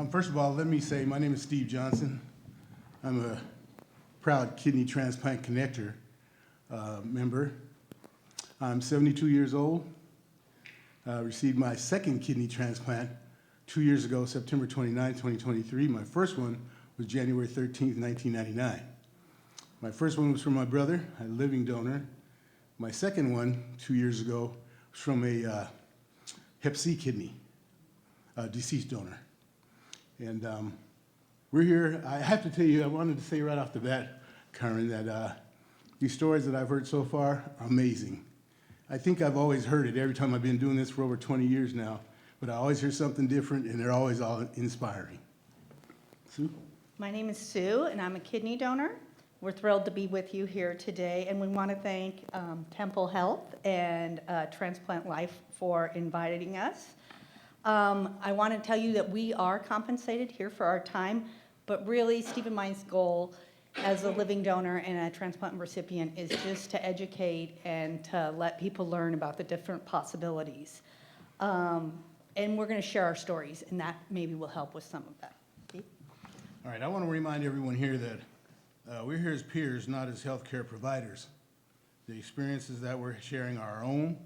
First of all, let me say my name is Steve Johnson. I'm a proud Kidney Transplant Connector member. I'm 72 years old. Received my second kidney transplant 2 years ago, September 29, 2023. My first one was January 13, 1999. My first one was from my brother, a living donor. My second one, 2 years ago, was from a Hep C kidney, a deceased donor. And we're here. I have to tell you, I wanted to say right off the bat, Karen, that these stories that I've heard so far are amazing. I think I've always heard it every time I've been doing this for over 20 years now, but I always hear something different, and they're always all inspiring. Sue? My name is Sue, and I'm a kidney donor. We're thrilled to be with you here today, and we want to thank Temple Health and Transplant Life for inviting us. I want to tell you that we are compensated here for our time, but really Steve and Mine's goal as a living donor and a transplant recipient is just to educate and to let people learn about the different possibilities. And we're going to share our stories, and that maybe will help with some of that. Steve? All right, I want to remind everyone here that we're here as peers, not as healthcare providers. The experiences that we're sharing are our own,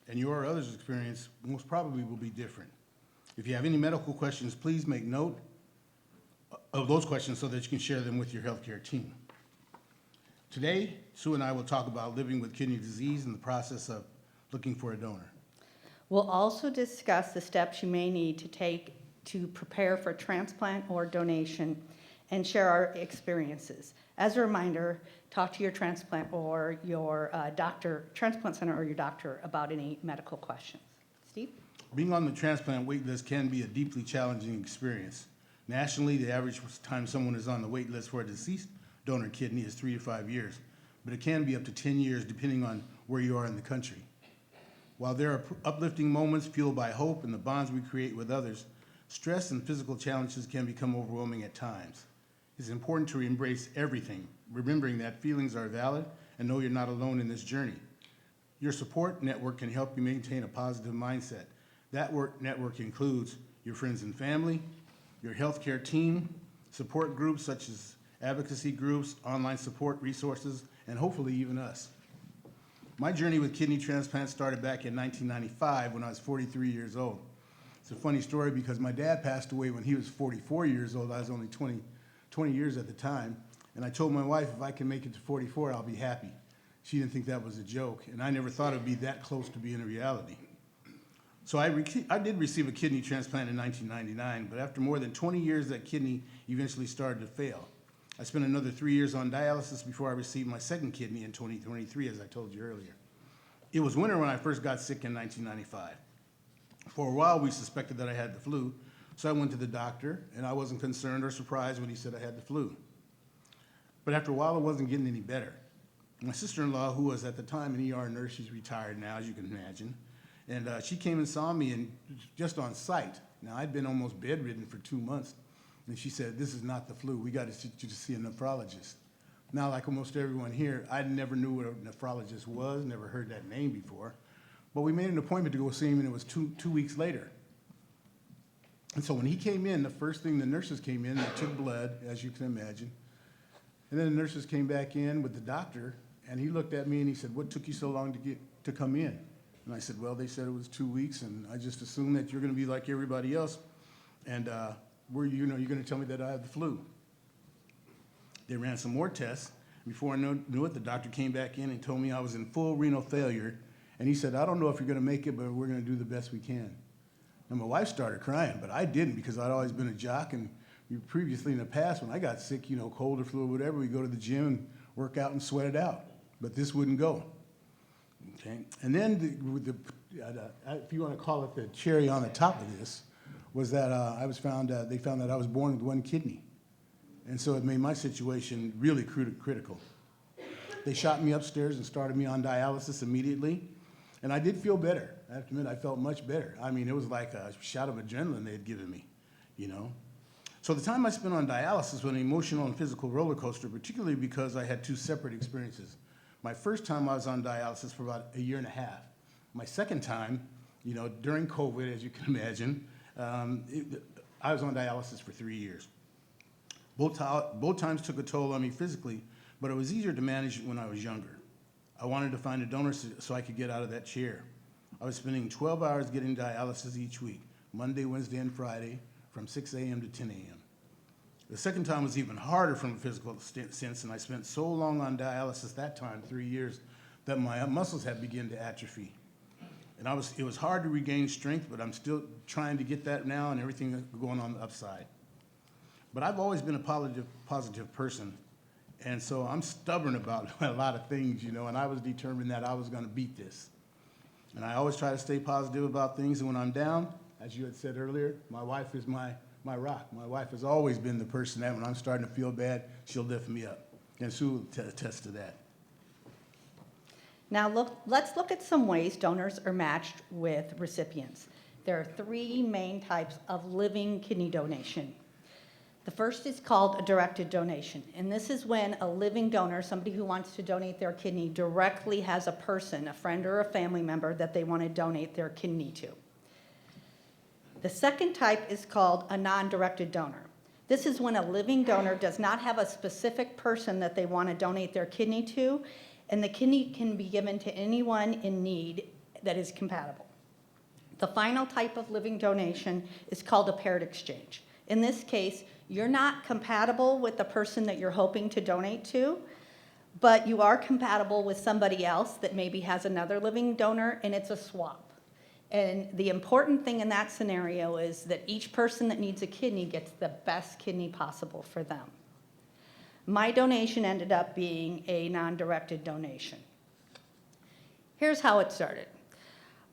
and your or others' experience most probably will be different. If you have any medical questions, please make note of those questions so that you can share them with your healthcare team. Today, Sue and I will talk about living with kidney disease and the process of looking for a donor. We'll also discuss the steps you may need to take to prepare for transplant or donation and share our experiences. As a reminder, talk to your transplant or your transplant center or your doctor about any medical questions. Steve? Being on the transplant wait list can be a deeply challenging experience. Nationally, the average time someone is on the wait list for a deceased donor kidney is 3 to 5 years, but it can be up to 10 years depending on where you are in the country. While there are uplifting moments fueled by hope and the bonds we create with others, stress and physical challenges can become overwhelming at times. It's important to embrace everything, remembering that feelings are valid and know you're not alone in this journey. Your support network can help you maintain a positive mindset. That network includes your friends and family, your healthcare team, support groups such as advocacy groups, online support resources, and hopefully even us. My journey with kidney transplant started back in 1995 when I was 43 years old. It's a funny story because my dad passed away when he was 44 years old. I was only 20 years at the time. And I told my wife, if I can make it to 44, I'll be happy. She didn't think that was a joke, and I never thought it would be that close to being a reality. So I did receive a kidney transplant in 1999, but after more than 20 years, that kidney eventually started to fail. I spent another 3 years on dialysis before I received my second kidney in 2023, as I told you earlier. It was winter when I first got sick in 1995. For a while, we suspected that I had the flu, so I went to the doctor, and I wasn't concerned or surprised when he said I had the flu. But after a while, it wasn't getting any better. My sister-in-law, who was at the time an ER nurse, she's retired now, as you can imagine, and she came and saw me and just on sight. Now, I'd been almost bedridden for 2 months, and she said, "This is not the flu. We got to get you to see a nephrologist." Now, like almost everyone here, I never knew what a nephrologist was, never heard that name before. But we made an appointment to go see him, and it was two weeks later. And so when he came in, the first thing the nurses came in, they took blood, as you can imagine. And then the nurses came back in with the doctor, and he looked at me and he said, "What took you so long to come in?" And I said, "Well, they said it was 2 weeks, and I just assumed that you're going to be like everybody else, and you're going to tell me that I have the flu." They ran some more tests. Before I knew it, the doctor came back in and told me I was in full renal failure, and he said, "I don't know if you're going to make it, but we're going to do the best we can." And my wife started crying, but I didn't because I'd always been a jock, and previously in the past, when I got sick, cold or flu or whatever, we go to the gym and work out and sweat it out. But this wouldn't go. Okay, and then if you want to call it the cherry on the top of this, was that they found that I was born with one kidney, and so it made my situation really critical. They shot me upstairs and started me on dialysis immediately, and I did feel better. I have to admit, I felt much better. I mean, it was like a shot of adrenaline they had given me, So the time I spent on dialysis was an emotional and physical roller coaster, particularly because I had two separate experiences. My first time I was on dialysis for about a year and a half. My second time, during COVID, as you can imagine, I was on dialysis for 3 years. Both times took a toll on me physically, but it was easier to manage when I was younger. I wanted to find a donor so I could get out of that chair. I was spending 12 hours getting dialysis each week, Monday, Wednesday, and Friday, from 6 a.m. to 10 a.m. The second time was even harder from a physical sense, and I spent so long on dialysis that time, 3 years, that my muscles had begun to atrophy. And it was hard to regain strength, but I'm still trying to get that now, and everything is going on the upside. But I've always been a positive person, and so I'm stubborn about a lot of things, you know, and I was determined that I was going to beat this. And I always try to stay positive about things, and when I'm down, as you had said earlier, my wife is my rock. My wife has always been the person that when I'm starting to feel bad, she'll lift me up. And Sue will attest to that. Now let's look at some ways donors are matched with recipients. There are 3 main types of living kidney donation. The first is called a directed donation, and this is when a living donor, somebody who wants to donate their kidney, directly has a person, a friend or a family member that they want to donate their kidney to. The second type is called a non-directed donor. This is when a living donor does not have a specific person that they want to donate their kidney to, and the kidney can be given to anyone in need that is compatible. The final type of living donation is called a paired exchange. In this case, you're not compatible with the person that you're hoping to donate to, but you are compatible with somebody else that maybe has another living donor, and it's a swap. And the important thing in that scenario is that each person that needs a kidney gets the best kidney possible for them. My donation ended up being a non-directed donation. Here's how it started.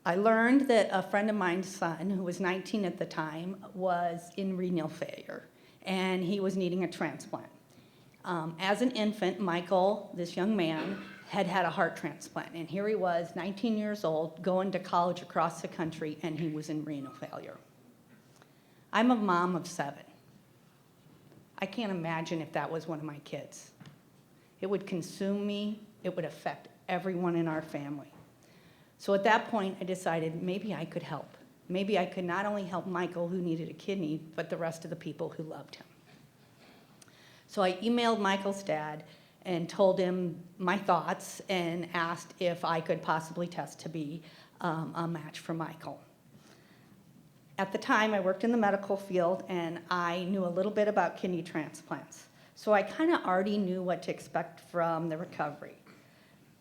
I learned that a friend of mine's son, who was 19 at the time, was in renal failure, and he was needing a transplant. As an infant, Michael, this young man, had had a heart transplant, and here he was, 19 years old, going to college across the country, and he was in renal failure. I'm a mom of 7. I can't imagine if that was one of my kids. It would consume me. It would affect everyone in our family. So at that point, I decided maybe I could help. Maybe I could not only help Michael, who needed a kidney, but the rest of the people who loved him. So I emailed Michael's dad and told him my thoughts and asked if I could possibly test to be a match for Michael. At the time, I worked in the medical field, and I knew a little bit about kidney transplants. So I kind of already knew what to expect from the recovery.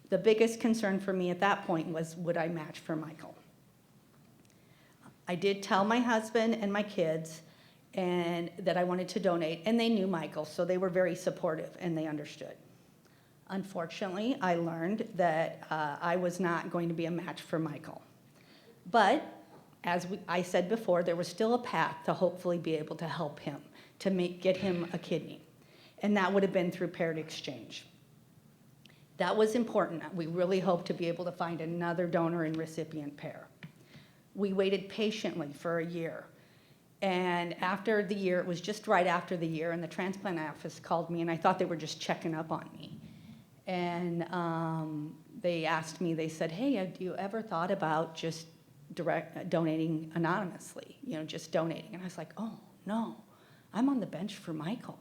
The biggest concern for me at that point was, would I match for Michael? I did tell my husband and my kids and that I wanted to donate, and they knew Michael, so they were very supportive, and they understood. Unfortunately, I learned that I was not going to be a match for Michael. But as I said before, there was still a path to hopefully be able to help him, to get him a kidney. And that would have been through paired exchange. That was important. We really hoped to be able to find another donor and recipient pair. We waited patiently for a year. And after the year, it was just right after the year, and the transplant office called me, and I thought they were just checking up on me. And they asked me, they said, hey, have you ever thought about just donating anonymously, just donating? And I was like, oh, no, I'm on the bench for Michael.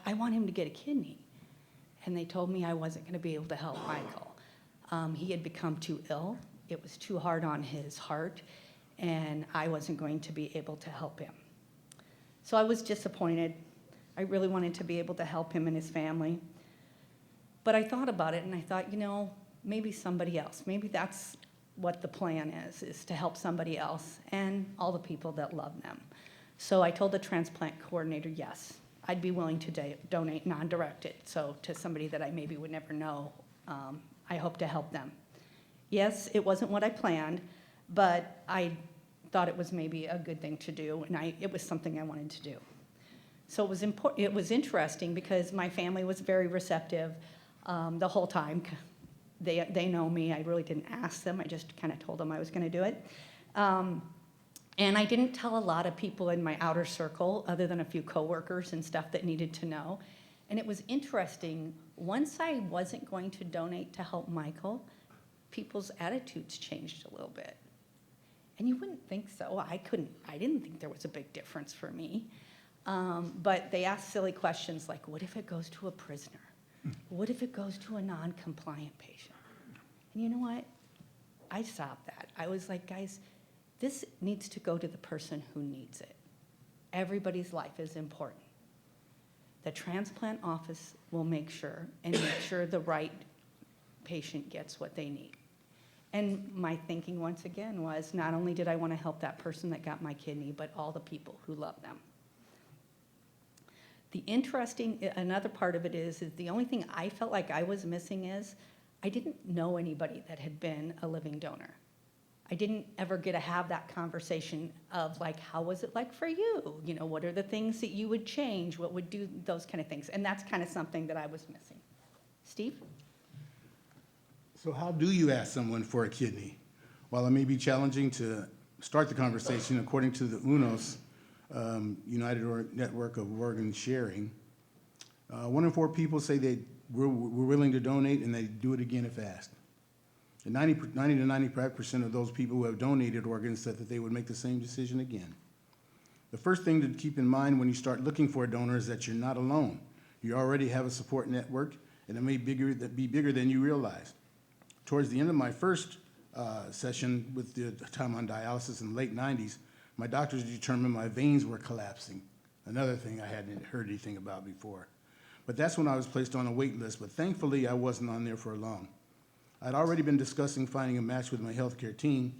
I want him to get a kidney. And they told me I wasn't going to be able to help Michael. He had become too ill. It was too hard on his heart, and I wasn't going to be able to help him. So I was disappointed. I really wanted to be able to help him and his family. But I thought about it, and I thought, maybe somebody else. Maybe that's what the plan is to help somebody else and all the people that love them. So I told the transplant coordinator, yes, I'd be willing to donate non-directed, so to somebody that I maybe would never know. I hope to help them. Yes, it wasn't what I planned, but I thought it was maybe a good thing to do, and it was something I wanted to do. So it was interesting because my family was very receptive the whole time. They know me. I really didn't ask them. I just kind of told them I was going to do it. And I didn't tell a lot of people in my outer circle other than a few coworkers and stuff that needed to know. And it was interesting. Once I wasn't going to donate to help Michael, people's attitudes changed a little bit. And you wouldn't think so. I didn't think there was a big difference for me. But they ask silly questions like, what if it goes to a prisoner? What if it goes to a non-compliant patient? And you know what? I stopped that. I was like, guys, this needs to go to the person who needs it. Everybody's life is important. The transplant office will make sure the right patient gets what they need. And my thinking once again was not only did I want to help that person that got my kidney, but all the people who love them. Another part of it is the only thing I felt like I was missing is I didn't know anybody that had been a living donor. I didn't ever get to have that conversation of like, how was it like for you? You know, what are the things that you would change? What would do those kind of things? And that's kind of something that I was missing. Steve? So how do you ask someone for a kidney? While it may be challenging to start the conversation, according to the UNOS, United Network of Organ Sharing, 1 in 4 people say we're willing to donate and they do it again if asked. And 90 to 95% of those people who have donated organs said that they would make the same decision again. The first thing to keep in mind when you start looking for a donor is that you're not alone. You already have a support network, and it may be bigger than you realize. Towards the end of my first session with the time on dialysis in the late 90s, my doctors determined my veins were collapsing, another thing I hadn't heard anything about before. But that's when I was placed on a wait list, but thankfully I wasn't on there for long. I'd already been discussing finding a match with my healthcare team.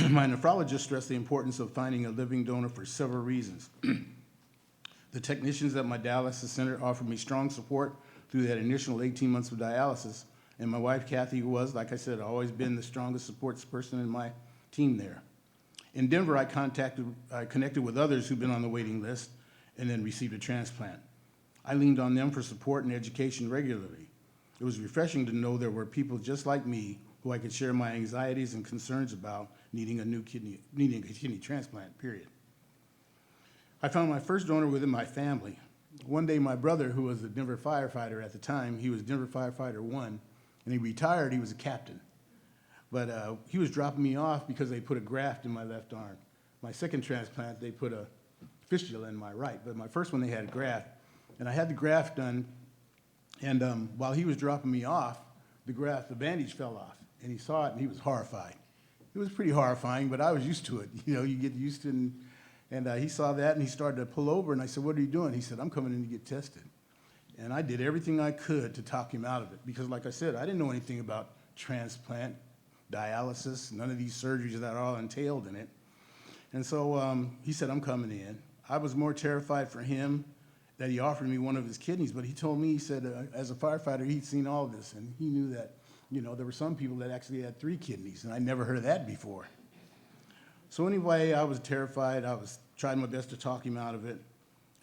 My nephrologist stressed the importance of finding a living donor for several reasons. The technicians at my dialysis center offered me strong support through that initial 18 months of dialysis, and my wife, Kathy, was, like I said, always been the strongest support person in my team there. In Denver, I connected with others who've been on the waiting list and then received a transplant. I leaned on them for support and education regularly. It was refreshing to know there were people just like me who I could share my anxieties and concerns about needing a kidney transplant, period. I found my first donor within my family. One day, my brother, who was a Denver firefighter at the time, he was Denver Firefighter 1, and he retired, he was a captain. But he was dropping me off because they put a graft in my left arm. My second transplant, they put a fistula in my right, but my first one, they had a graft. And I had the graft done, and while he was dropping me off, the bandage fell off, and he saw it, and he was horrified. It was pretty horrifying, but I was used to it. You know, you get used to it, and he saw that, and he started to pull over, and I said, what are you doing? He said, I'm coming in to get tested. And I did everything I could to talk him out of it, because like I said, I didn't know anything about transplant, dialysis, none of these surgeries that are all entailed in it. And so he said, I'm coming in. I was more terrified for him that he offered me one of his kidneys, but he told me, he said, as a firefighter, he'd seen all this, and he knew that, you know, there were some people that actually had 3 kidneys, and I'd never heard of that before. So anyway, I was terrified. I tried my best to talk him out of it,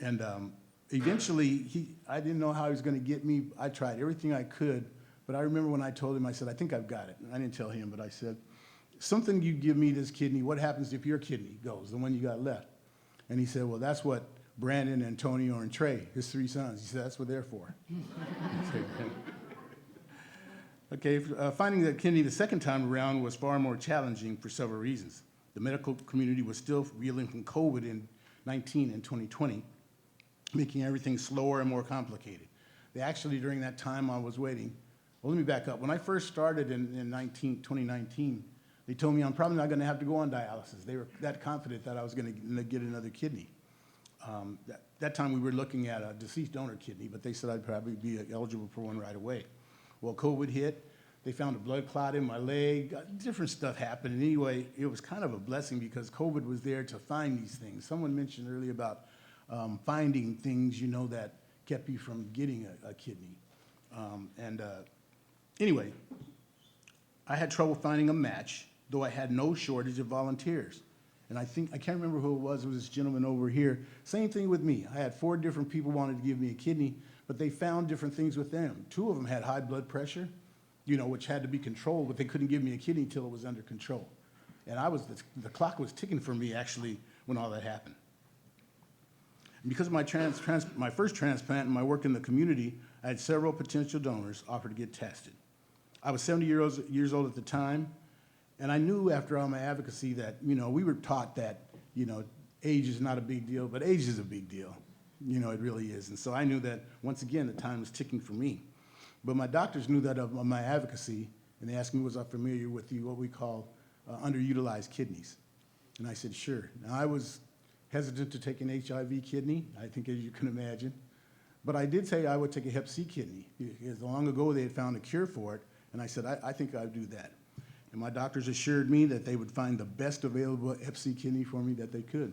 and eventually, I didn't know how he was going to get me. I tried everything I could, but I remember when I told him, I said, I think I've got it. And I didn't tell him, but I said, something you give me this kidney, what happens if your kidney goes, the one you got left? And he said, well, that's what Brandon, Antonio, and Trey, his 3 sons, he said, that's what they're for. Okay, finding the kidney the second time around was far more challenging for several reasons. The medical community was still reeling from COVID in 2019 and 2020, making everything slower and more complicated. They actually, during that time I was waiting, well, let me back up. When I first started in 2019, they told me I'm probably not going to have to go on dialysis. They were that confident that I was going to get another kidney. That time we were looking at a deceased donor kidney, but they said I'd probably be eligible for one right away. Well, COVID hit. They found a blood clot in my leg. Different stuff happened. And anyway, it was kind of a blessing because COVID was there to find these things. Someone mentioned earlier about finding things, you know, that kept you from getting a kidney. Anyway, I had trouble finding a match, though I had no shortage of volunteers. And I can't remember who it was this gentleman over here. Same thing with me. I had 4 different people wanted to give me a kidney, but they found different things with them. 2 of them had high blood pressure, you know, which had to be controlled, but they couldn't give me a kidney until it was under control. And the clock was ticking for me, actually, when all that happened. And because of my first transplant and my work in the community, I had several potential donors offer to get tested. I was 70 years old at the time, And I knew after all my advocacy that, we were taught that, age is not a big deal, but age is a big deal. It really is. And so I knew that, once again, the time was ticking for me. But my doctors knew that of my advocacy, and they asked me, was I familiar with what we call underutilized kidneys? And I said, sure. Now, I was hesitant to take an HIV kidney, I think, as you can imagine. But I did say I would take a hep C kidney, because long ago they had found a cure for it, and I said, I think I'd do that. And my doctors assured me that they would find the best available hep C kidney for me that they could.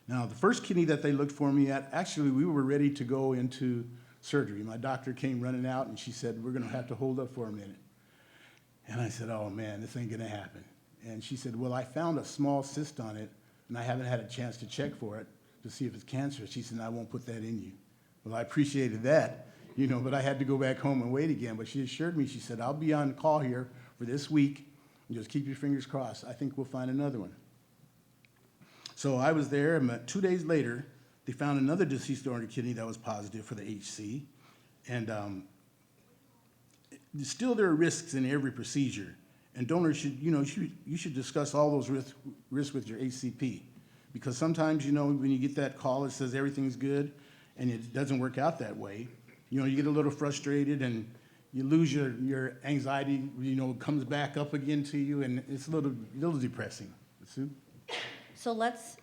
Now, the first kidney that they looked for me at, actually, we were ready to go into surgery. My doctor came running out, and she said, we're going to have to hold up for a minute. And I said, oh, man, this ain't going to happen. And she said, well, I found a small cyst on it, and I haven't had a chance to check for it to see if it's cancerous. She said, I won't put that in you. Well, I appreciated that, but I had to go back home and wait again. But she assured me, she said, I'll be on call here for this week. And just keep your fingers crossed. I think we'll find another one. So I was there, and 2 days later, they found another deceased donor kidney that was positive for the HC. And still there are risks in every procedure. And donors should, you should discuss all those risks with your HCP. Because sometimes, when you get that call that says everything's good and it doesn't work out that way, you get a little frustrated and you lose your anxiety, comes back up again to you, and it's a little depressing. Sue? So let's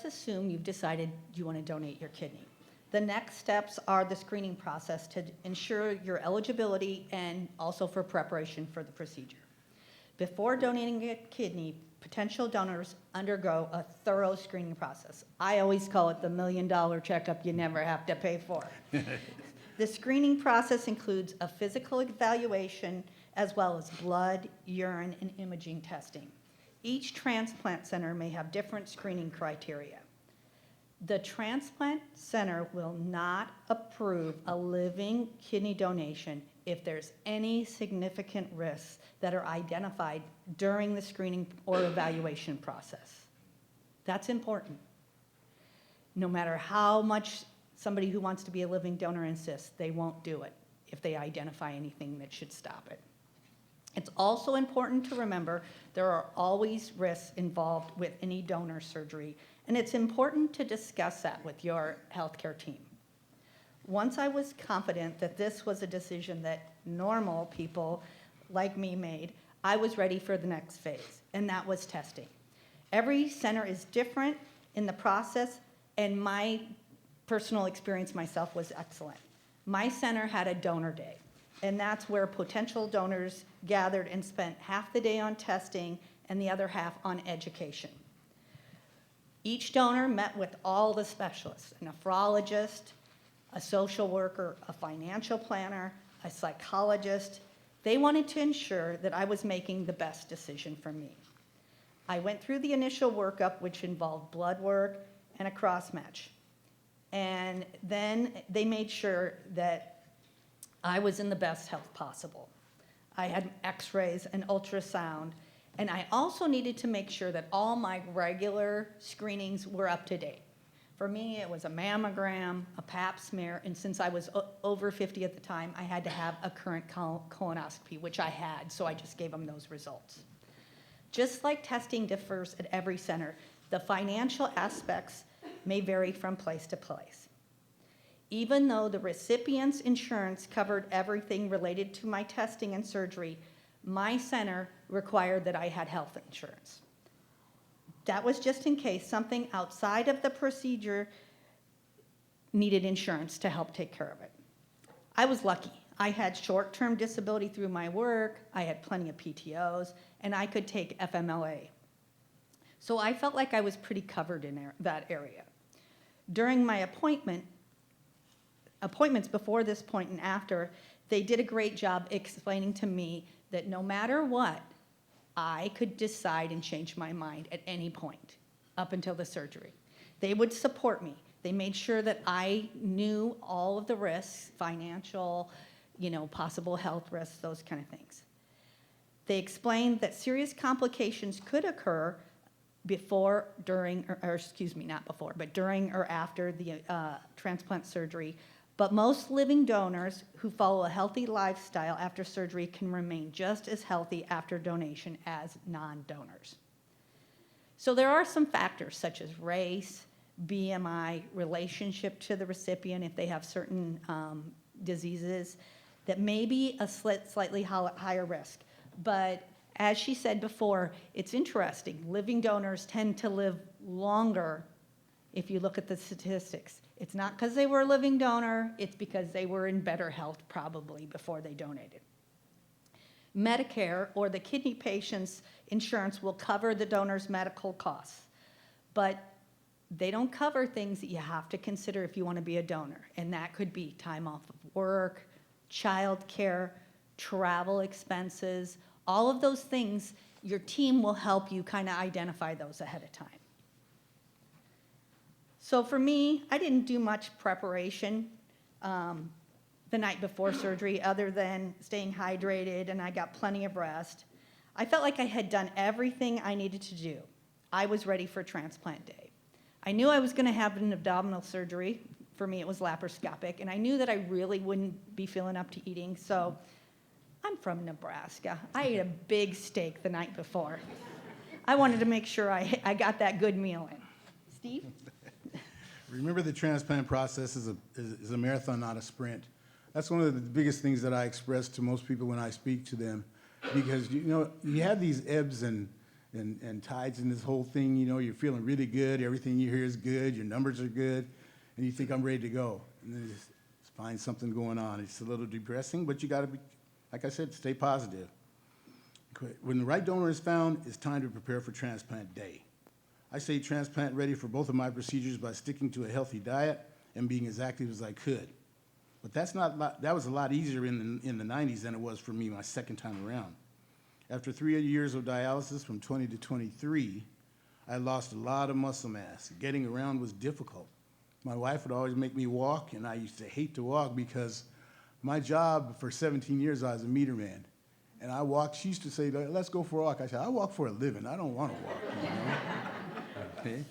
assume you've decided you want to donate your kidney. The next steps are the screening process to ensure your eligibility and also for preparation for the procedure. Before donating a kidney, potential donors undergo a thorough screening process. I always call it the $1 million checkup you never have to pay for. The screening process includes a physical evaluation as well as blood, urine, and imaging testing. Each transplant center may have different screening criteria. The transplant center will not approve a living kidney donation if there's any significant risks that are identified during the screening or evaluation process. That's important. No matter how much somebody who wants to be a living donor insists, they won't do it if they identify anything that should stop it. It's also important to remember there are always risks involved with any donor surgery, and it's important to discuss that with your healthcare team. Once I was confident that this was a decision that normal people like me made, I was ready for the next phase, and that was testing. Every center is different in the process, and my personal experience myself was excellent. My center had a donor day, and that's where potential donors gathered and spent half the day on testing and the other half on education. Each donor met with all the specialists, a nephrologist, a social worker, a financial planner, a psychologist. They wanted to ensure that I was making the best decision for me. I went through the initial workup, which involved blood work and a cross-match. And then they made sure that I was in the best health possible. I had x-rays and ultrasound, and I also needed to make sure that all my regular screenings were up to date. For me, it was a mammogram, a pap smear, and since I was over 50 at the time, I had to have a current colonoscopy, which I had, so I just gave them those results. Just like testing differs at every center, the financial aspects may vary from place to place. Even though the recipient's insurance covered everything related to my testing and surgery, my center required that I had health insurance. That was just in case something outside of the procedure needed insurance to help take care of it. I was lucky. I had short-term disability through my work, I had plenty of PTOs, and I could take FMLA. So I felt like I was pretty covered in that area. During my appointments before this point and after, they did a great job explaining to me that no matter what, I could decide and change my mind at any point up until the surgery. They would support me. They made sure that I knew all of the risks, financial, possible health risks, those kind of things. They explained that serious complications could occur before, during, or excuse me, not before, but during or after the transplant surgery, But most living donors who follow a healthy lifestyle after surgery can remain just as healthy after donation as non-donors. So there are some factors such as race, BMI, relationship to the recipient if they have certain diseases that may be a slightly higher risk. But as she said before, it's interesting. Living donors tend to live longer if you look at the statistics. It's not because they were a living donor, it's because they were in better health probably before they donated. Medicare or the kidney patient's insurance will cover the donor's medical costs, but they don't cover things that you have to consider if you want to be a donor, and that could be time off of work, child care, travel expenses, all of those things. Your team will help you kind of identify those ahead of time. So for me, I didn't do much preparation the night before surgery other than staying hydrated, and I got plenty of rest. I felt like I had done everything I needed to do. I was ready for transplant day. I knew I was going to have an abdominal surgery. For me, it was laparoscopic, and I knew that I really wouldn't be feeling up to eating, so I'm from Nebraska. I ate a big steak the night before. I wanted to make sure I got that good meal in. Steve? Remember, the transplant process is a marathon, not a sprint. That's one of the biggest things that I express to most people when I speak to them, because you have these ebbs and tides in this whole thing. You're feeling really good, everything you hear is good, your numbers are good, and you think, I'm ready to go. And then just find something going on. It's a little depressing, but you got to be, like I said, stay positive. When the right donor is found, it's time to prepare for transplant day. I stayed transplant ready for both of my procedures by sticking to a healthy diet and being as active as I could. But that was a lot easier in the 90s than it was for me my second time around. After 3 years of dialysis from 20 to 23, I lost a lot of muscle mass. Getting around was difficult. My wife would always make me walk, and I used to hate to walk because my job for 17 years, I was a meter man. And I walked, she used to say, let's go for a walk. I said, I walk for a living. I don't want to walk. Okay?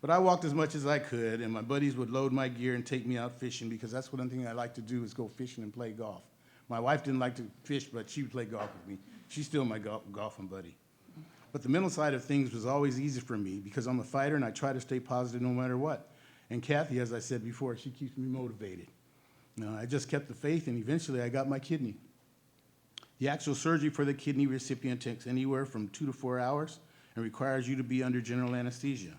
But I walked as much as I could, and my buddies would load my gear and take me out fishing, because that's one thing I like to do is go fishing and play golf. My wife didn't like to fish, but she would play golf with me. She's still my golfing buddy. But the mental side of things was always easy for me because I'm a fighter and I try to stay positive no matter what. And Kathy, as I said before, she keeps me motivated. I just kept the faith, and eventually I got my kidney. The actual surgery for the kidney recipient takes anywhere from 2 to 4 hours and requires you to be under general anesthesia.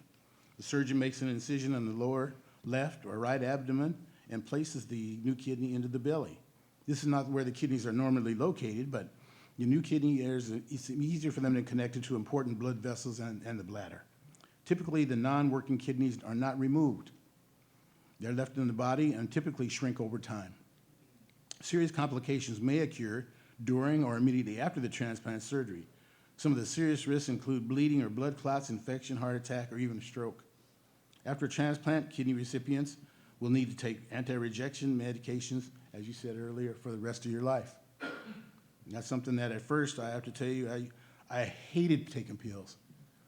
The surgeon makes an incision on the lower left or right abdomen and places the new kidney into the belly. This is not where the kidneys are normally located, but the new kidney, it's easier for them to connect it to important blood vessels and the bladder. Typically, the non-working kidneys are not removed. They're left in the body and typically shrink over time. Serious complications may occur during or immediately after the transplant surgery. Some of the serious risks include bleeding or blood clots, infection, heart attack, or even a stroke. After transplant, kidney recipients will need to take anti-rejection medications, as you said earlier, for the rest of your life. And that's something that at first, I have to tell you, I hated taking pills.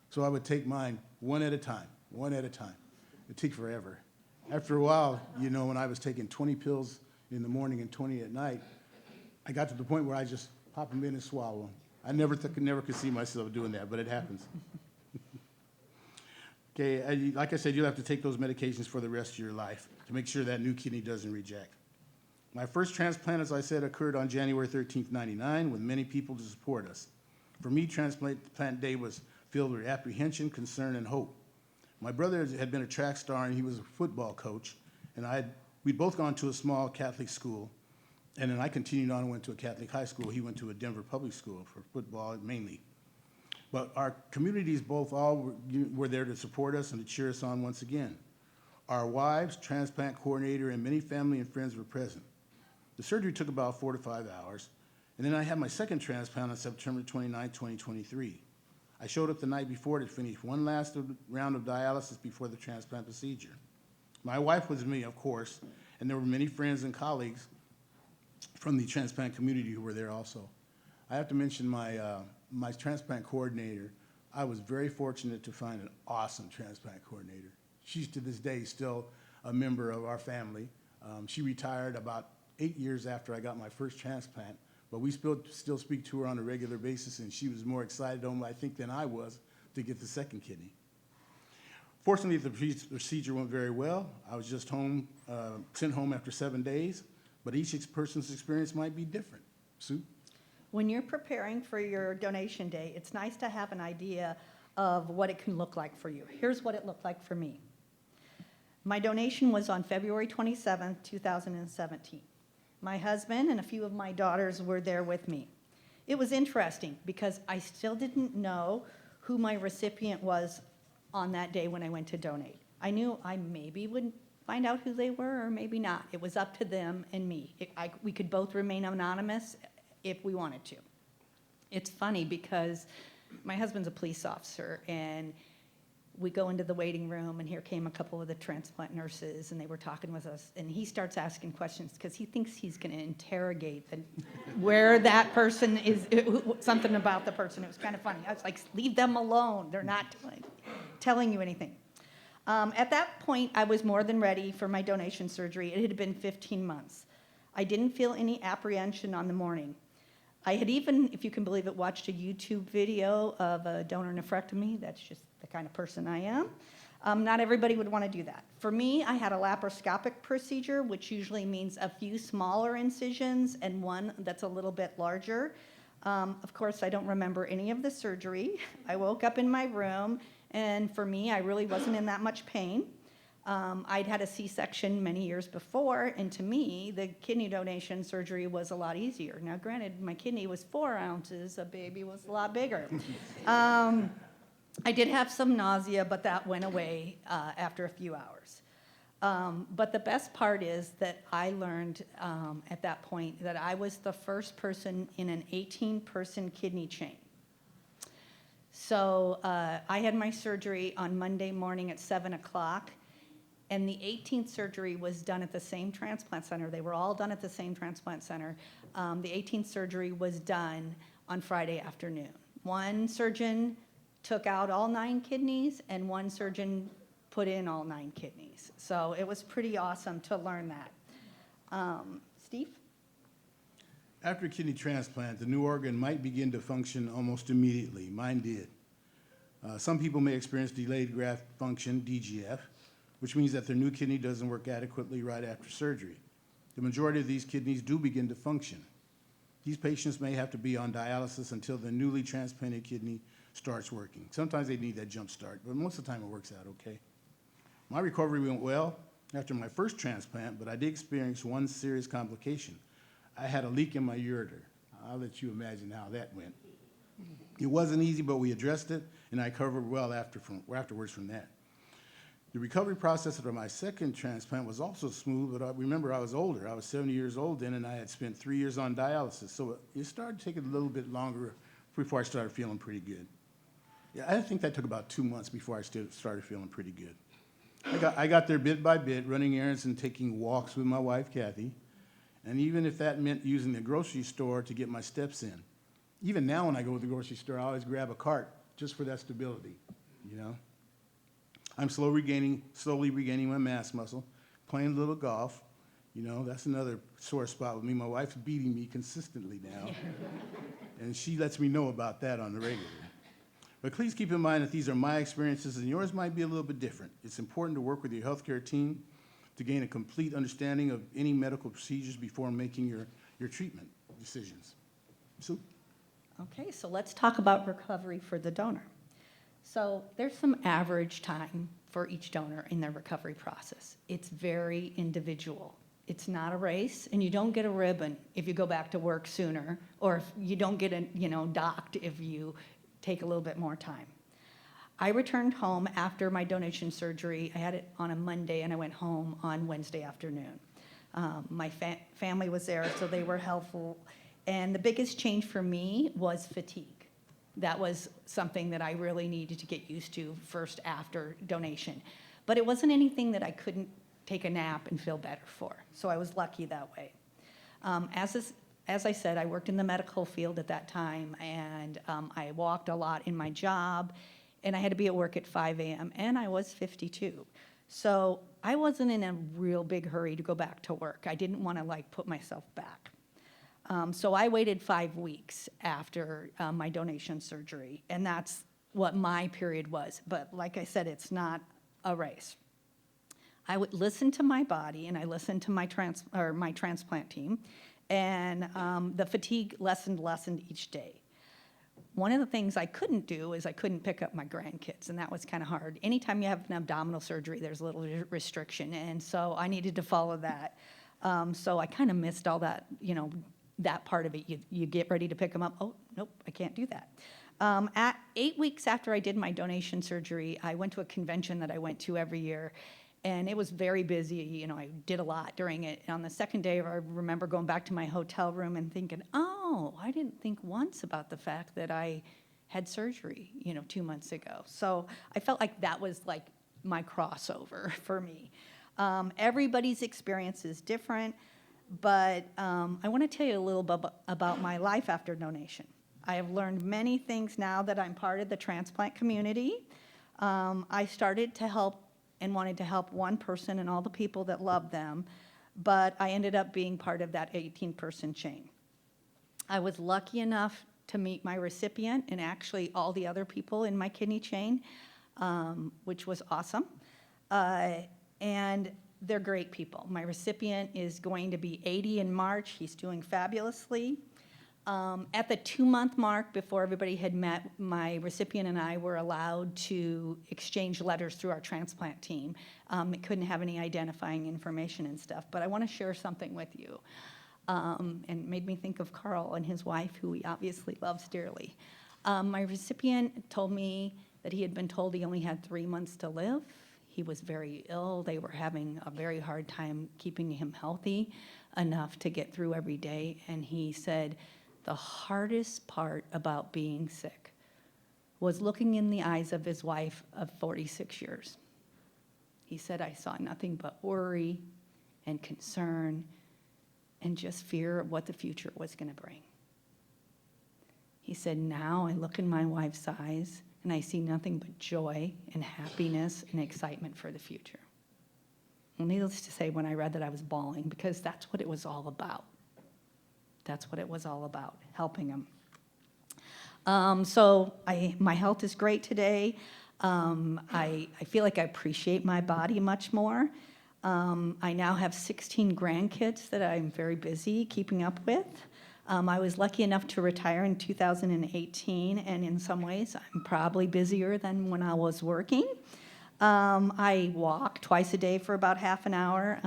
So I would take mine one at a time. It'd take forever. After a while, when I was taking 20 pills in the morning and 20 at night, I got to the point where I just pop them in and swallow them. I never could see myself doing that, but it happens. Okay, like I said, you'll have to take those medications for the rest of your life to make sure that new kidney doesn't reject. My first transplant, as I said, occurred on January 13th, 1999, with many people to support us. For me, transplant day was filled with apprehension, concern, and hope. My brother had been a track star, and he was a football coach, and we'd both gone to a small Catholic school, and then I continued on and went to a Catholic high school. He went to a Denver public school for football mainly. But our communities both all were there to support us and to cheer us on once again. Our wives, transplant coordinator, and many family and friends were present. The surgery took about 4 to 5 hours, and then I had my second transplant on September 29, 2023. I showed up the night before to finish one last round of dialysis before the transplant procedure. My wife was with me, of course, and there were many friends and colleagues from the transplant community who were there also. I have to mention my transplant coordinator. I was very fortunate to find an awesome transplant coordinator. She's to this day still a member of our family. She retired about 8 years after I got my first transplant, but we still speak to her on a regular basis, and she was more excited, I think, than I was to get the second kidney. Fortunately, the procedure went very well. I was just sent home after 7 days, but each person's experience might be different. Sue? When you're preparing for your donation day, it's nice to have an idea of what it can look like for you. Here's what it looked like for me. My donation was on February 27th, 2017. My husband and a few of my daughters were there with me. It was interesting because I still didn't know who my recipient was on that day when I went to donate. I knew I maybe would find out who they were or maybe not. It was up to them and me. We could both remain anonymous if we wanted to. It's funny because my husband's a police officer, and we go into the waiting room, and here came a couple of the transplant nurses, and they were talking with us, and he starts asking questions because he thinks he's going to interrogate where that person is, something about the person. It was kind of funny. I was like, leave them alone. They're not telling you anything. At that point, I was more than ready for my donation surgery. It had been 15 months. I didn't feel any apprehension on the morning. I had even, if you can believe it, watched a YouTube video of a donor nephrectomy. That's just the kind of person I am. Not everybody would want to do that. For me, I had a laparoscopic procedure, which usually means a few smaller incisions and one that's a little bit larger. Of course, I don't remember any of the surgery. I woke up in my room, and for me, I really wasn't in that much pain. I'd had a C-section many years before, and to me, the kidney donation surgery was a lot easier. Now, granted, my kidney was 4 ounces, a baby was a lot bigger. I did have some nausea, but that went away after a few hours. But the best part is that I learned at that point that I was the first person in an 18-person kidney chain. So I had my surgery on Monday morning at 7 o'clock. And the 18th surgery was done at the same transplant center. They were all done at the same transplant center. The 18th surgery was done on Friday afternoon. One surgeon took out all 9 kidneys, and one surgeon put in all 9 kidneys. So it was pretty awesome to learn that. Steve? After a kidney transplant, the new organ might begin to function almost immediately. Mine did. Some people may experience delayed graft function, DGF, which means that their new kidney doesn't work adequately right after surgery. The majority of these kidneys do begin to function. These patients may have to be on dialysis until the newly transplanted kidney starts working. Sometimes they need that jump start, but most of the time it works out okay. My recovery went well after my first transplant, but I did experience one serious complication. I had a leak in my ureter. I'll let you imagine how that went. It wasn't easy, but we addressed it, and I recovered well afterwards from that. The recovery process after my second transplant was also smooth, but remember, I was older. I was 70 years old then, and I had spent 3 years on dialysis. So it started taking a little bit longer before I started feeling pretty good. Yeah, I think that took about 2 months before I started feeling pretty good. I got there bit by bit, running errands and taking walks with my wife, Kathy, and even if that meant using the grocery store to get my steps in. Even now when I go to the grocery store, I always grab a cart just for that stability, you know? I'm slowly regaining my mass muscle, playing a little golf. You know, that's another sore spot with me. My wife's beating me consistently now, and she lets me know about that on the regular. But please keep in mind that these are my experiences, and yours might be a little bit different. It's important to work with your healthcare team to gain a complete understanding of any medical procedures before making your treatment decisions. Sue? Okay, so let's talk about recovery for the donor. So there's some average time for each donor in their recovery process. It's very individual. It's not a race, and you don't get a ribbon if you go back to work sooner, or if you don't get docked if you take a little bit more time. I returned home after my donation surgery. I had it on a Monday, and I went home on Wednesday afternoon. My family was there, so they were helpful. And the biggest change for me was fatigue. That was something that I really needed to get used to first after donation. But it wasn't anything that I couldn't take a nap and feel better for. So I was lucky that way. As I said, I worked in the medical field at that time, and I walked a lot in my job, and I had to be at work at 5 a.m., and I was 52. So I wasn't in a real big hurry to go back to work. I didn't want to like put myself back. So I waited 5 weeks after my donation surgery, and that's what my period was. But like I said, it's not a race. I would listen to my body, and I listened to my transplant team, and the fatigue lessened each day. One of the things I couldn't do is I couldn't pick up my grandkids, and that was kind of hard. Anytime you have an abdominal surgery, there's a little restriction, and so I needed to follow that. So I kind of missed all that, that part of it. You get ready to pick them up. Oh, nope, I can't do that. At 8 weeks after I did my donation surgery, I went to a convention that I went to every year, and it was very busy. I did a lot during it. And on the second day, I remember going back to my hotel room and thinking, oh, I didn't think once about the fact that I had surgery, 2 months ago. So I felt like that was like my crossover for me. Everybody's experience is different, but I want to tell you a little bit about my life after donation. I have learned many things now that I'm part of the transplant community. I started to help and wanted to help one person and all the people that loved them, but I ended up being part of that 18-person chain. I was lucky enough to meet my recipient and actually all the other people in my kidney chain, which was awesome. And they're great people. My recipient is going to be 80 in March. He's doing fabulously. At the 2-month mark, before everybody had met, my recipient and I were allowed to exchange letters through our transplant team. It couldn't have any identifying information and stuff, but I want to share something with you. And it made me think of Carl and his wife, who he obviously loves dearly. My recipient told me that he had been told he only had 3 months to live. He was very ill. They were having a very hard time keeping him healthy enough to get through every day, and he said, the hardest part about being sick was looking in the eyes of his wife of 46 years. He said, I saw nothing but worry and concern and just fear of what the future was going to bring. He said, now I look in my wife's eyes and I see nothing but joy and happiness and excitement for the future. Well, needless to say, when I read that, I was bawling because that's what it was all about. That's what it was all about, helping him. So my health is great today. I feel like I appreciate my body much more. I now have 16 grandkids that I'm very busy keeping up with. I was lucky enough to retire in 2018, and in some ways, I'm probably busier than when I was working. I walk twice a day for about half an hour.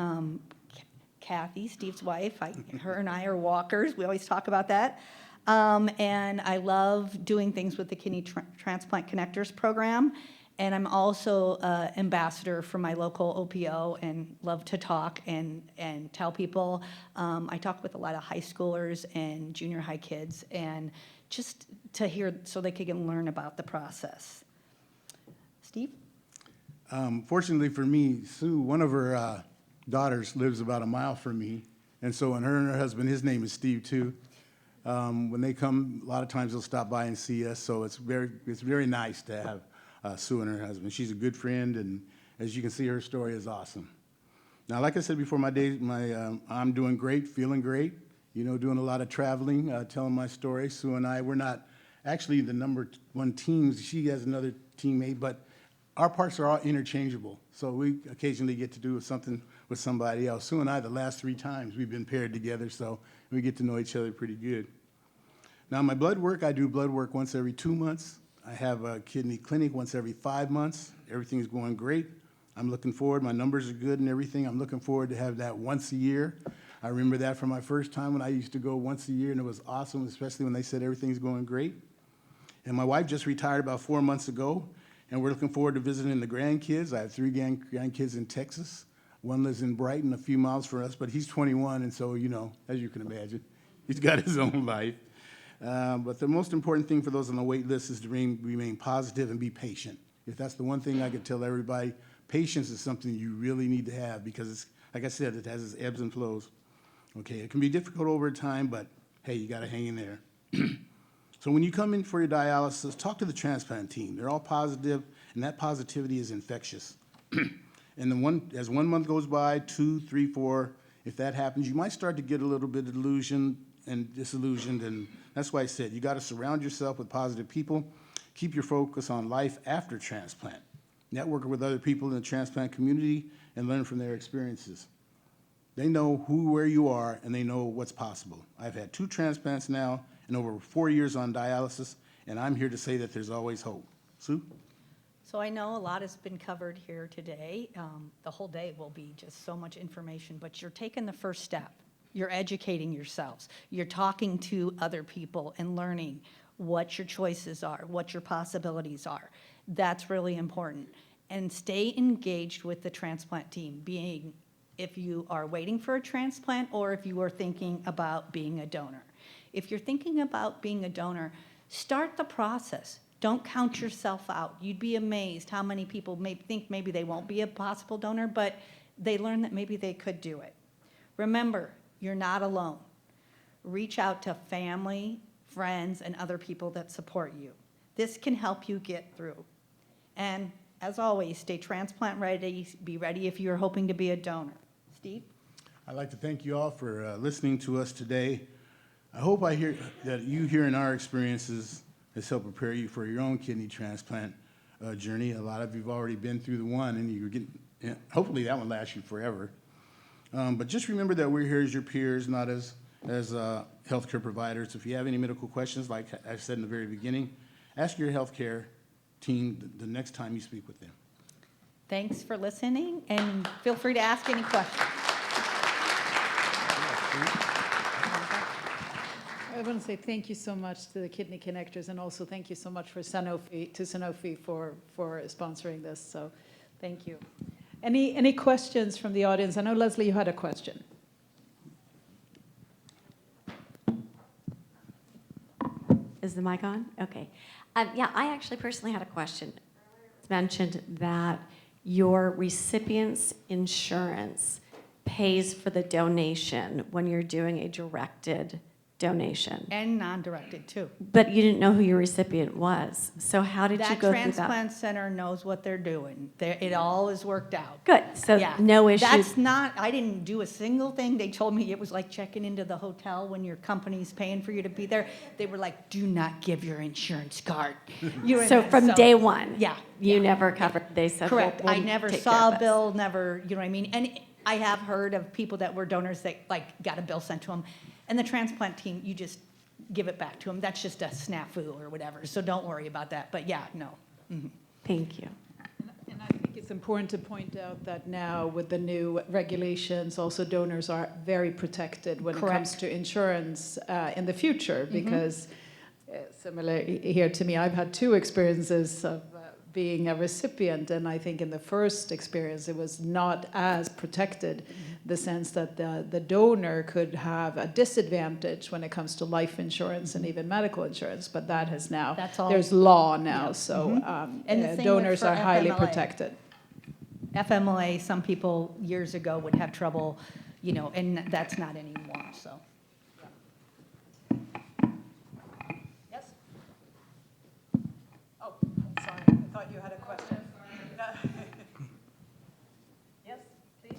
Kathy, Steve's wife, her and I are walkers. We always talk about that. And I love doing things with the Kidney Transplant Connectors program. And I'm also ambassador for my local OPO and love to talk and tell people. I talk with a lot of high schoolers and junior high kids, and just to hear so they can learn about the process. Steve? Fortunately for me, Sue, one of her daughters lives about a mile from me, and so when her and her husband, his name is Steve too, when they come, a lot of times they'll stop by and see us, so it's very nice to have Sue and her husband. She's a good friend, and as you can see, her story is awesome. Now, like I said before, I'm doing great, feeling great, doing a lot of traveling, telling my story. Sue and I, we're not actually the number one teams. She has another teammate, but our parts are all interchangeable, so we occasionally get to do something with somebody else. Sue and I, the last 3 times we've been paired together, so we get to know each other pretty good. Now, my blood work, I do blood work once every 2 months. I have a kidney clinic once every 5 months. Everything's going great. I'm looking forward. My numbers are good and everything. I'm looking forward to have that once a year. I remember that from my first time when I used to go once a year, and it was awesome, especially when they said everything's going great. And my wife just retired about 4 months ago, and we're looking forward to visiting the grandkids. I have 3 grandkids in Texas. One lives in Brighton, a few miles from us, but he's 21, and so, as you can imagine, he's got his own life. But the most important thing for those on the wait list is to remain positive and be patient. If that's the one thing I could tell everybody, patience is something you really need to have because, it's, like I said, it has its ebbs and flows. Okay, it can be difficult over time, but hey, you got to hang in there. So when you come in for your dialysis, talk to the transplant team. They're all positive, and that positivity is infectious. And as 1 month goes by, 2, 3, 4, if that happens, you might start to get a little bit illusioned and disillusioned, and that's why I said you got to surround yourself with positive people. Keep your focus on life after transplant. Network with other people in the transplant community and learn from their experiences. They know where you are, and they know what's possible. I've had 2 transplants now and over 4 years on dialysis, and I'm here to say that there's always hope. Sue? So I know a lot has been covered here today. The whole day will be just so much information, but you're taking the first step. You're educating yourselves. You're talking to other people and learning what your choices are, what your possibilities are. That's really important. And stay engaged with the transplant team, being if you are waiting for a transplant or if you are thinking about being a donor. If you're thinking about being a donor, start the process. Don't count yourself out. You'd be amazed how many people may think maybe they won't be a possible donor, but they learn that maybe they could do it. Remember, you're not alone. Reach out to family, friends, and other people that support you. This can help you get through. And as always, stay transplant ready. Be ready if you're hoping to be a donor. Steve? I'd like to thank you all for listening to us today. I hope I hear that you hearing our experiences has helped prepare you for your own kidney transplant journey. A lot of you've already been through the one, and you're getting, hopefully that one lasts you forever. But just remember that we're here as your peers, not as healthcare providers. If you have any medical questions, like I said in the very beginning, ask your healthcare team the next time you speak with them. Thanks for listening, and feel free to ask any questions. I want to say thank you so much to the Kidney Connectors, and also thank you so much for Sanofi for sponsoring this. So thank you. Any questions from the audience? I know, Leslie, you had a question. Is the mic on? Okay. Yeah, I actually personally had a question. It's mentioned that your recipient's insurance pays for the donation when you're doing a directed donation. And non-directed, too. But you didn't know who your recipient was. So how did you That go through that? transplant center knows what they're doing. It all is worked out. Good. So Yeah. no issue. That's not, I didn't do a single thing. They told me it was like checking into the hotel when your company's paying for you to be there. They were like, do not give your insurance card. You know what I So mean? from day one, Yeah. you yeah. never covered. They said, Correct. We'll I never take saw care a of bill, never, you know what I mean? And I have heard of people that were donors that like got a bill sent to them. And the transplant team, you just give it back to them. That's just a snafu or whatever. So don't worry about that. But yeah, no. it. Thank you. And I think it's important to point out that now with the new regulations, also donors are very protected when it comes Correct. to insurance in the future, because similar here to me, I've had 2 experiences of being a recipient, and I think in the first experience it was not as protected, the sense that the donor could have a disadvantage when it comes to life insurance and even medical insurance, but that has now, That's all- there's law now, Yeah. so And the same donors with for are highly FMLA. protected. FMLA, some people years ago would have trouble, you know, and that's not anymore, so. Yes? Oh, I'm sorry, I thought you had a question. Yes, please,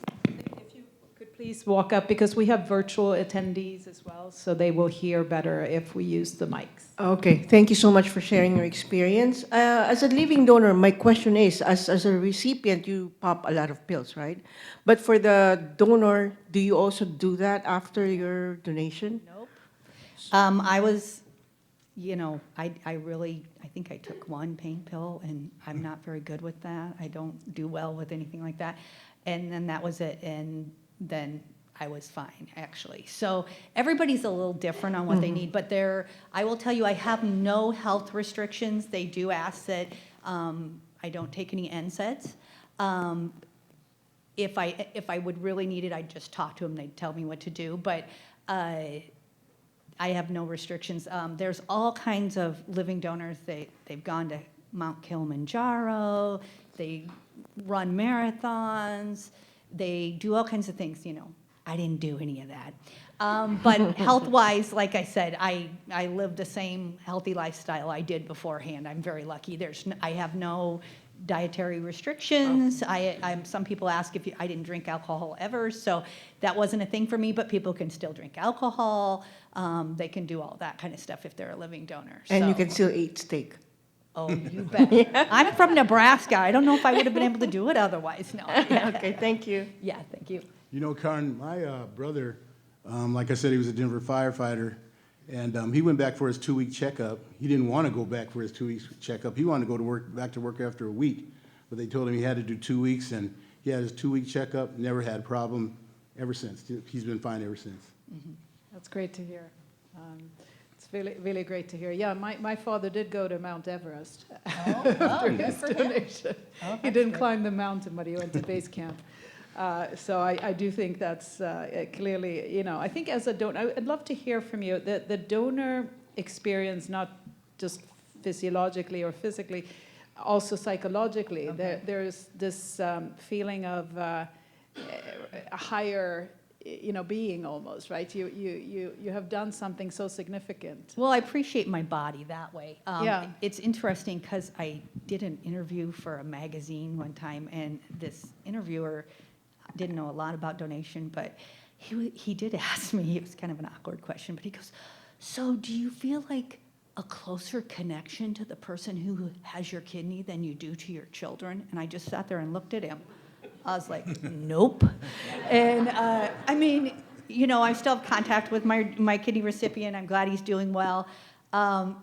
if you Could please walk up, because we have virtual attendees as well, so they will hear better if we use the mics. Okay, thank you so much for sharing your experience. As a living donor, my question is, as a recipient, you pop a lot of pills, right? But for the donor, do you also do that after your donation? Nope. I was, you know, I think I took 1 pain pill, and I'm not very good with that. I don't do well with anything like that. And then that was it, and then I was fine, actually. So everybody's a little different on what they need, but I will tell you, I have no health restrictions. They do ask that I don't take any NSAIDs. If I would really need it, I'd just talk to them. They'd tell me what to do, but I have no restrictions. There's all kinds of living donors. They've gone to Mount Kilimanjaro. They run marathons. They do all kinds of things, you know. I didn't do any of that. But health-wise, like I said, I lived the same healthy lifestyle I did beforehand. I'm very lucky. I have no dietary restrictions. Some people ask if I didn't drink alcohol ever, so that wasn't a thing for me, but people can still drink alcohol. They can do all that kind of stuff if they're a living donor. And you So- can still eat steak. Oh, you bet. I'm from Nebraska. I don't know if I would have been able to do it otherwise. No. Yeah, Okay, thank you. yeah, thank you. You know, Karen, my brother, like I said, he was a Denver firefighter, and he went back for his 2-week checkup. He didn't want to go back for his 2 week checkup. He wanted to go to work, back to work after a week, but they told him he had to do 2 weeks, and he had his 2-week checkup. Never had a problem ever since. He's been fine ever since. That's great to hear. It's really, really great to hear. Yeah, my father did go to Mount Everest after his donation. He didn't climb the mountain, but he went to base camp. So I do think that's clearly, you know, I think as a donor, I'd love to hear from you, the donor experience, not just physiologically or physically, also psychologically. Okay. There's this feeling of a higher, you know, being almost, right? You have done something so significant. Well, I appreciate my body that way. Yeah. It's interesting because I did an interview for a magazine one time, and this interviewer didn't know a lot about donation, but he did ask me, it was kind of an awkward question, but he goes, so do you feel like a closer connection to the person who has your kidney than you do to your children? And I just sat there and looked at him. I was like, nope. And I mean, you know, I still have contact with my kidney recipient. I'm glad he's doing well.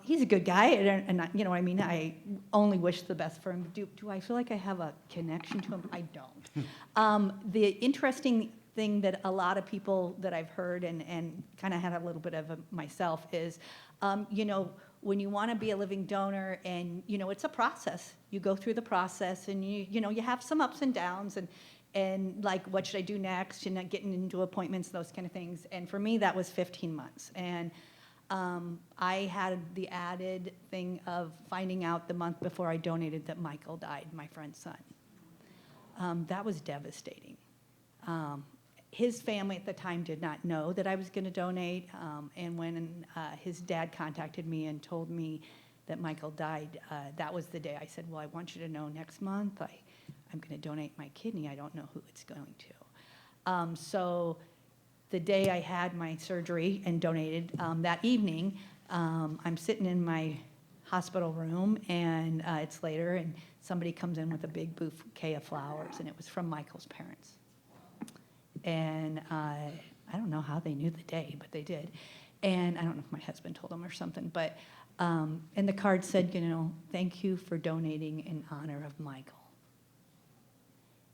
He's a good guy, and you know, I mean, I only wish the best for him. Do I feel like I have a connection to him? I don't. The interesting thing that a lot of people that I've heard and kind of had a little bit of myself is, you know, when you want to be a living donor, and you know, it's a process. You go through the process, and you know, you have some ups and downs, and like, what should I do next? And getting into appointments, those kind of things. And for me, that was 15 months. And I had the added thing of finding out the month before I donated that Michael died, my friend's son. That was devastating. His family at the time did not know that I was going to donate, and when his dad contacted me and told me that Michael died, that was the day I said, well, I want you to know next month I'm going to donate my kidney. I don't know who it's going to. So the day I had my surgery and donated, that evening, I'm sitting in my hospital room, and it's later, and somebody comes in with a big bouquet of flowers, and it was from Michael's parents. And I don't know how they knew the day, but they did. And I don't know if my husband told them or something, but, and the card said, you know, thank you for donating in honor of Michael.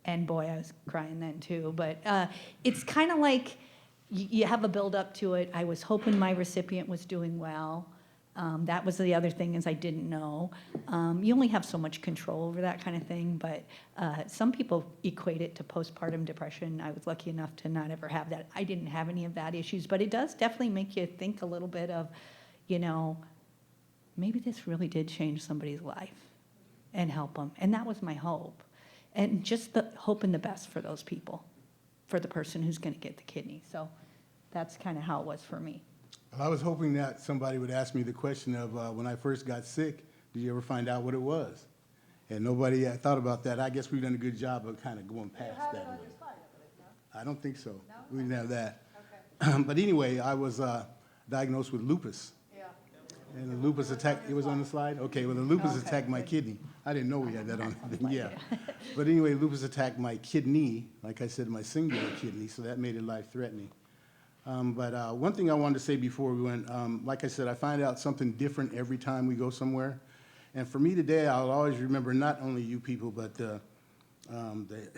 And boy, I was crying then too, but it's kind of like you have a build up to it. I was hoping my recipient was doing well. That was the other thing, is I didn't know. You only have so much control over that kind of thing, but some people equate it to postpartum depression. I was lucky enough to not ever have that. I didn't have any of that issues, but it does definitely make you think a little bit of, you know, maybe this really did change somebody's life and help them. And that was my hope. And just the hoping the best for those people, for the person who's going to get the kidney. So that's kind of how it was for me. Well, I was hoping that somebody would ask me the question of when I first got sick, did you ever find out what it was? And nobody thought about that. I guess we've done a good job of kind of going past that. I don't think so. We didn't have that. Okay. But anyway, I was diagnosed with lupus. Yeah. And the lupus attacked, it was on the slide? Okay, well, the lupus attacked my kidney. I didn't know we had that on. Yeah. But anyway, lupus attacked my kidney, like I said, my singular kidney, so that made it life-threatening. But one thing I wanted to say before we went, like I said, I find out something different every time we go somewhere. And for me today, I'll always remember not only you people, but the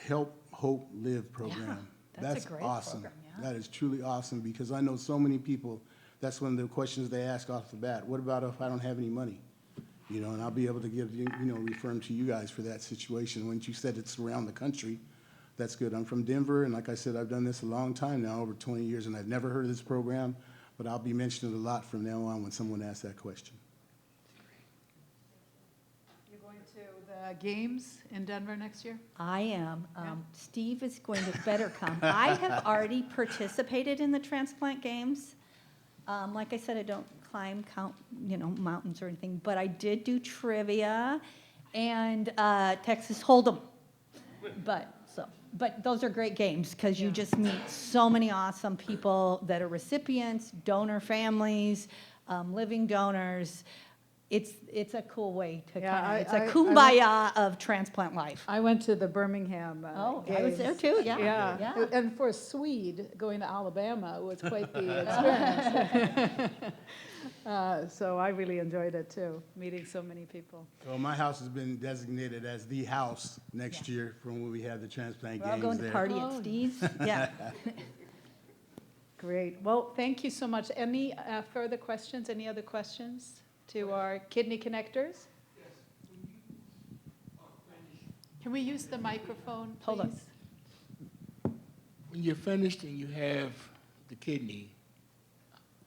Help, Hope, Live program. Yeah, that's a great awesome. program, yeah. That is truly awesome, because I know so many people, that's one of the questions they ask off the bat. What about if I don't have any money? You know, and I'll be able to give you, refer them to you guys for that situation. When you said it's around the country, that's good. I'm from Denver, and like I said, I've done this a long time now, over 20 years, and I've never heard of this program, but I'll be mentioning it a lot from now on when someone asks that question. You're going to the games in Denver next year? I am. Yeah. Steve is going to better come. I have already participated in the transplant games. Like I said, I don't climb mountains or anything, but I did do trivia, and Texas Hold'em. But those are great games because you just meet so many awesome people that are recipients, donor families, living donors. It's a cool way to Yeah, kind of, it's I a kumbaya of transplant life. I went to the Birmingham Oh, I was there games. too, yeah. Yeah, and for a Swede, going to Alabama was quite the experience. So I really enjoyed it too, meeting so many people. Well, my house has been designated as the house next year from when we had the transplant We're all going games to there. party Oh. at Steve's, yeah. Great. Well, thank you so much. Any further questions? Any other questions to our kidney connectors? Can we use the microphone, please? Hold on. When you're finished and you have the kidney,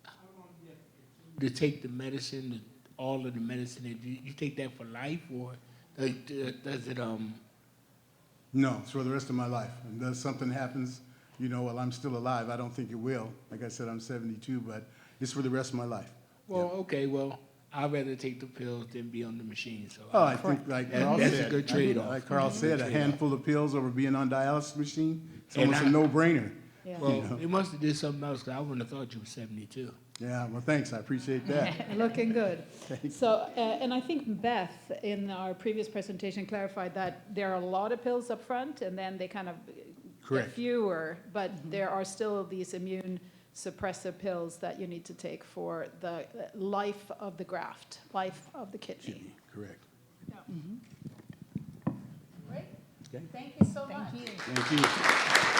how long do you have to take the medicine, all of the medicine? And do you take that for life, or does it? No, it's for the rest of my life. Unless something happens, while I'm still alive, I don't think it will. Like I said, I'm 72, but it's for the rest of my life. Well, okay. Well, I'd rather take the pills than be on the machine. So Oh, I think like Carl That's a said. good trade-off. Like Carl said, a Trade-off. handful of pills over being on dialysis machine, it's And almost a no-brainer. Yeah. well, they must have did something else, 'cause I wouldn't have thought you were 72. Yeah, well, thanks, I appreciate that. Looking good. So, and I think Beth, in our previous presentation, clarified that there are a lot of pills up front, and then they kind of get Correct. fewer, but there are still these immune suppressive pills that you need to take for the life of the graft, life of the kidney. Kidney, correct. Great. Okay. Thank you so much. Thank you.